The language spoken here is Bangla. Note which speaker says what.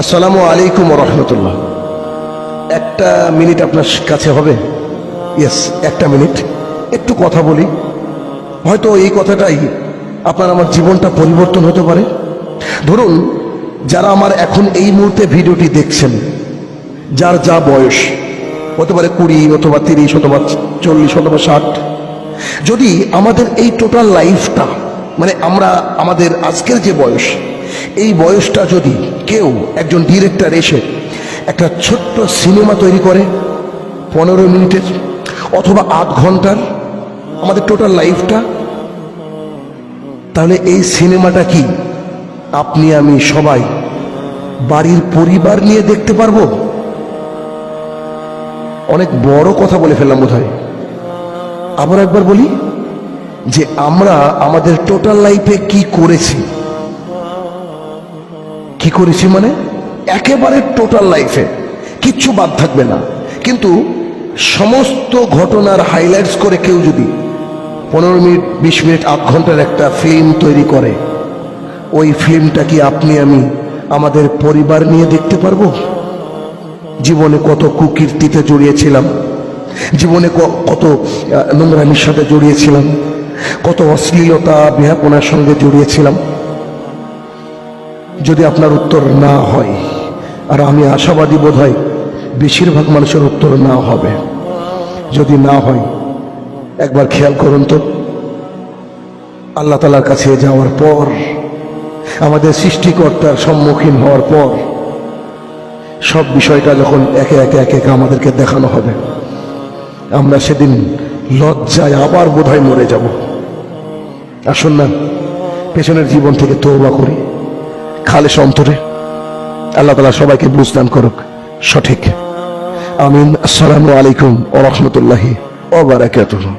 Speaker 1: আসসালামু আলাইকুম ওয়া রাহমাতুল্লাহ। একটা মিনিট আপনার কাছে হবে? ইয়েস, একটা মিনিট একটু কথা বলি। হয়তো এই কথাটাই আপনার আমার জীবনটা পরিবর্তন হতে পারে। ধরুন, যারা আমার এখন এই মুহূর্তে ভিডিওটি দেখছেন, যার যা বয়স হতে পারে 20 অথবা 30 অথবা 40 অথবা 60, যদি আমাদের এই টোটাল লাইফটা মানে আমরা আমাদের আজকের যে বয়স, এই বয়সটা যদি কেউ একজন ডিরেক্টর এসে একটা ছোট্ট সিনেমা তৈরি করে 15 মিনিটের অথবা 8 ঘন্টার আমাদের টোটাল লাইফটা, তাহলে এই সিনেমাটা কি আপনি আমি সবাই বাড়ির পরিবার নিয়ে দেখতে পারবো? অনেক বড় কথা বলে ফেললাম বোধহয়। আবার একবার বলি যে আমরা আমাদের টোটাল লাইফে কি করেছি, কি করেছি মানে একেবারে টোটাল লাইফে কিচ্ছু বাদ থাকবে না। কিন্তু সমস্ত ঘটনার হাইলাইটস করে কেউ যদি 15 মিনিট 20 মিনিট 8 ঘন্টার একটা ফিল্ম তৈরি করে, ওই ফিল্মটা কি আপনি আমি আমাদের পরিবার নিয়ে দেখতে পারবো? জীবনে কত কুকীর্তিতে জড়িয়েছিলাম, জীবনে কত নোংরামির সাথে জড়িয়েছিলাম, কত অশ্লীলতা বেহাপনার সঙ্গে জড়িয়েছিলাম। যদি আপনার উত্তর না হয়, আর আমি আশাবাদী বোধ হয় বেশিরভাগ মানুষের উত্তর না হবে, যদি না হয় একবার খেয়াল করুন তো, আল্লাহ তাআলার কাছে যাওয়ার পর, আমাদের সৃষ্টিকর্তার সম্মুখীন হওয়ার পর সব বিষয়টা যখন একে একে একে একে আমাদেরকে দেখানো হবে, আমরা সেদিন লজ্জায় আবার বোধহয় মরে যাব। আসুন না পেছনের জীবন থেকে তওবা করি খালেস অন্তরে। আল্লাহ তাআলা সবাইকে বুঝদান করুক সঠিক। আমিন। আসসালামু আলাইকুম ওয়া রাহমাতুল্লাহি ওয়া বারাকাতুহু।